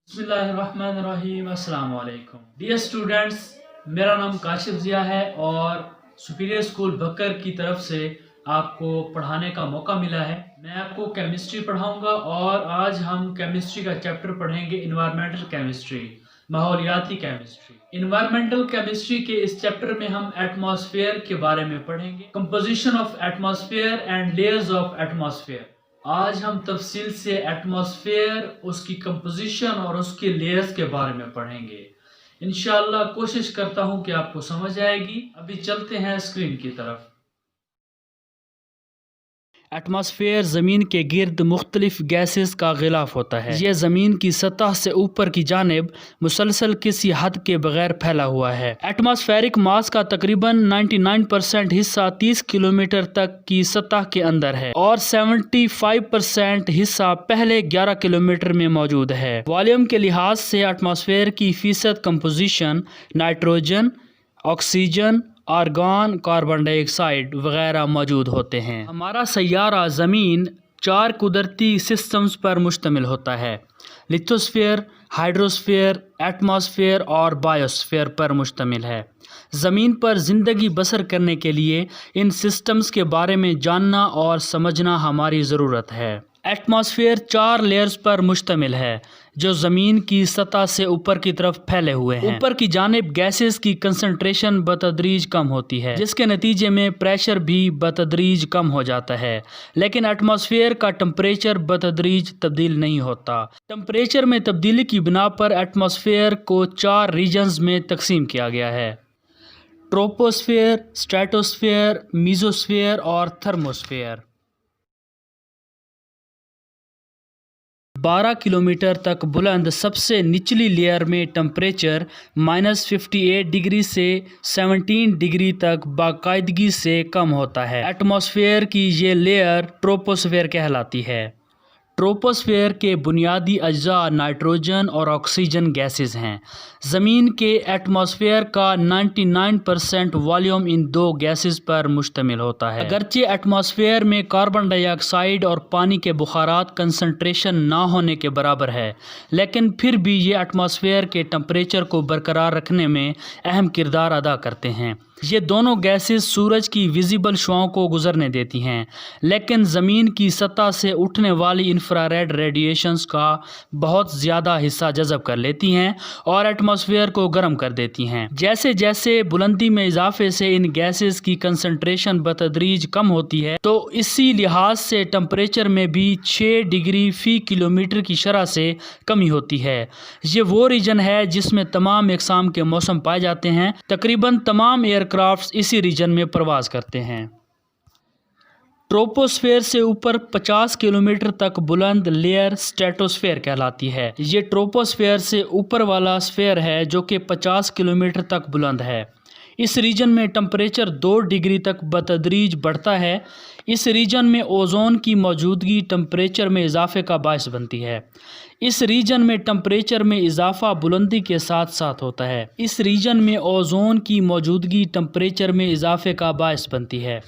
बिस्मिल्लाहिर्रहमानिर्रहीम। अस्सलाम वालेकुम डियर स्टूडेंट्स, मेरा नाम काशिफ ज़िया है और सुपीरियर स्कूल बकर की तरफ से आपको पढ़ाने का मौका मिला है। मैं आपको केमिस्ट्री पढ़ाऊंगा और आज हम केमिस्ट्री का चैप्टर पढ़ेंगे इन्वायरमेंटल केमिस्ट्री, माहौलियाती केमिस्ट्री। इन्वायरमेंटल केमिस्ट्री के इस चैप्टर में हम एटमॉस्फेयर के बारे में पढ़ेंगे, composition of atmosphere and layers of atmosphere. आज हम तफसील से एटमॉस्फेयर, उसकी कंपोजिशन और उसके लेयर्स के बारे में पढ़ेंगे। इंशाअल्लाह कोशिश करता हूं कि आपको समझ आएगी। अभी चलते हैं स्क्रीन की तरफ। एटमॉस्फेयर ज़मीन के गिर्द मुख्तलिफ गैसेस का गिलाफ होता है। यह ज़मीन की सतह से ऊपर की जानिब मुसलसल किसी हद के बगैर फैला हुआ है। एटमॉस्फेरिक मास का तकरीबन 99% हिस्सा 30 किलोमीटर तक की सतह के अंदर है और 75% हिस्सा पहले 11 किलोमीटर में मौजूद है। वॉल्यूम के लिहाज से एटमॉस्फेयर की फीसद composition nitrogen, oxygen, argon, carbon dioxide वगैरह मौजूद होते हैं। हमारा सैयारा ज़मीन 4 कुदरती सिस्टम्स पर मुश्तमिल होता है। लिथोस्फीयर, हाइड्रोस्फीयर, एटमॉस्फेयर और बायोस्फीयर पर मुश्तमिल है। ज़मीन पर ज़िंदगी बसर करने के लिए इन सिस्टम्स के बारे में जानना और समझना हमारी ज़रूरत है। एटमॉस्फेयर 4 लेयर्स पर मुश्तमिल है जो ज़मीन की सतह से ऊपर की तरफ फैले हुए हैं। ऊपर की जानिब गैसेस की कंसंट्रेशन बतदरीज कम होती है, जिसके नतीजे में प्रेशर भी बतदरीज कम हो जाता है, लेकिन एटमॉस्फेयर का टेम्परेचर बतदरीज तब्दील नहीं होता। टेम्परेचर में तब्दीली की बिना पर एटमॉस्फेयर को 4 रीजन्स में तकसीम किया गया है: ट्रोपोस्फेयर, स्ट्रेटोस्फेयर, मीजोस्फेयर और थर्मोस्फेयर। 12 किलोमीटर तक बुलंद सबसे निचली लेयर में टेम्परेचर -58 डिग्री से 17 डिग्री तक बाकायदगी से कम होता है। एटमॉस्फेयर की ये लेयर ट्रोपोस्फेयर कहलाती है। ट्रोपोस्फेयर के बुनियादी अज्जा नाइट्रोजन और ऑक्सीजन गैसेस हैं। ज़मीन के एटमॉस्फेयर का 99% वॉल्यूम इन 2 गैसेस पर मुश्तमिल होता है। अगरचे एटमॉस्फेयर में कार्बन डाइऑक्साइड और पानी के बुखारात कंसंट्रेशन ना होने के बराबर है, लेकिन फिर भी ये एटमॉस्फेयर के टेम्परेचर को बरकरार रखने में अहम किरदार अदा करते हैं। ये दोनों गैसेस सूरज की विजिबल शुआओं को गुजरने देती हैं, लेकिन ज़मीन की सतह से उठने वाली इंफ्रारेड रेडिएशंस का बहुत ज़्यादा हिस्सा जज़ब कर लेती हैं और एटमॉस्फेयर को गर्म कर देती हैं। जैसे जैसे बुलंदी में इजाफे से इन गैसेस की कंसंट्रेशन बतदरीज कम होती है, तो इसी लिहाज से टेम्परेचर में भी 6 डिग्री फ़ी किलोमीटर की शरह से कमी होती है। ये वो रीजन है जिसमें तमाम इकसाम के मौसम पाए जाते हैं। तकरीबन तमाम एयरक्राफ्ट इसी रीजन में परवाज़ करते हैं। ट्रोपोस्फेयर से ऊपर 50 किलोमीटर तक बुलंद लेयर स्ट्रेटोस्फेयर कहलाती है। ये ट्रोपोस्फेयर से ऊपर वाला स्फेयर है जो कि 50 किलोमीटर तक बुलंद है। इस रीजन में टेम्परेचर 2 डिग्री तक बतदरीज बढ़ता है। इस रीजन में ओजोन की मौजूदगी टेम्परेचर में इजाफे का बायस बनती है। इस रीजन में टेम्परेचर में इजाफा बुलंदी के साथ साथ होता है। इस रीजन में ओजोन की मौजूदगी टेम्परेचर में इजाफे का बायस बनती है।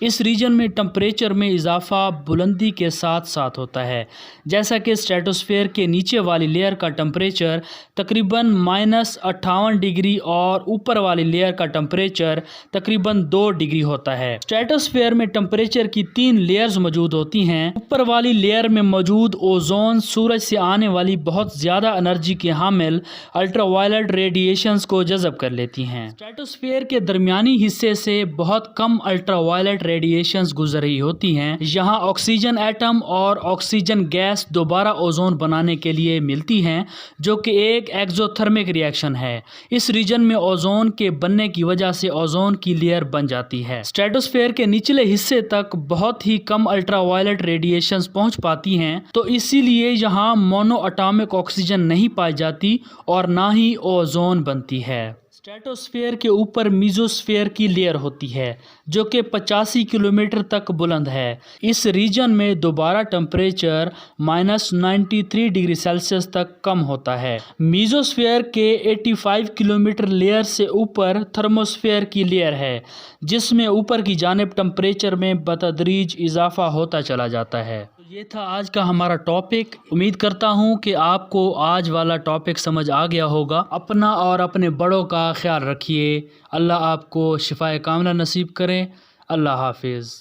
इस रीजन में टेम्परेचर में इजाफा बुलंदी के साथ साथ होता है, जैसा कि स्ट्रेटोस्फेयर के नीचे वाली लेयर का टेम्परेचर तकरीबन -58 डिग्री और ऊपर वाली लेयर का टेम्परेचर तकरीबन 2 डिग्री होता है। स्ट्रेटोस्फेयर में टेम्परेचर की 3 लेयर्स मौजूद होती हैं। ऊपर वाली लेयर में मौजूद ओजोन सूरज से आने वाली बहुत ज़्यादा एनर्जी के हामिल अल्ट्रावायलेट रेडिएशंस को जज़ब कर लेती हैं। स्ट्रेटोस्फेयर के दरमियानी हिस्से से बहुत कम अल्ट्रावायलेट रेडिएशंस गुजर रही होती हैं। यहाँ ऑक्सीजन एटम और ऑक्सीजन गैस दोबारा ओजोन बनाने के लिए मिलती हैं, जो कि एक एक्सोथर्मिक रिएक्शन है। इस रीजन में ओजोन के बनने की वजह से ओजोन की लेयर बन जाती है। स्ट्रेटोस्फेयर के निचले हिस्से तक बहुत ही कम अल्ट्रावायलेट रेडिएशंस पहुँच पाती हैं, तो इसीलिए यहाँ मोनो एटॉमिक ऑक्सीजन नहीं पाई जाती और ना ही ओजोन बनती है। स्ट्रेटोस्फेयर के ऊपर मीजोस्फेयर की लेयर होती है जो कि 85 किलोमीटर तक बुलंद है। इस रीजन में दोबारा टेम्परेचर -93 डिग्री सेल्सियस तक कम होता है। मीजोस्फेयर के 85 किलोमीटर लेयर से ऊपर थर्मोस्फेयर की लेयर है, जिसमें ऊपर की जानिब टेम्परेचर में बतदरीज इजाफा होता चला जाता है। یہ تھا آج کا ہمارا ٹاپک. امید کرتا ہوں کہ آپ کو آج والا ٹاپک سمجھ آ گیا ہوگا. اپنا اور اپنے بڑوں کا خیال رکھیے. اللہ آپ کو شفائے کاملہ نصیب کرے. اللہ حافظ.